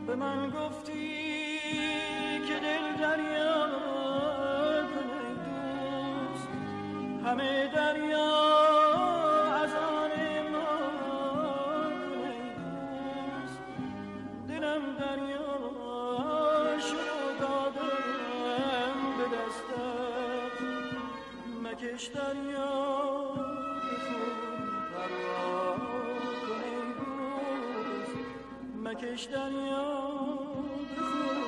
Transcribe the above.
به من گفتی که دل دریا کن ای دوست، همه دریا از آن ما کن ای دوست. دلم دریا شد دادم به دستت، مکش دریا به خون پروا کن ای دوست، مکش دریا به خون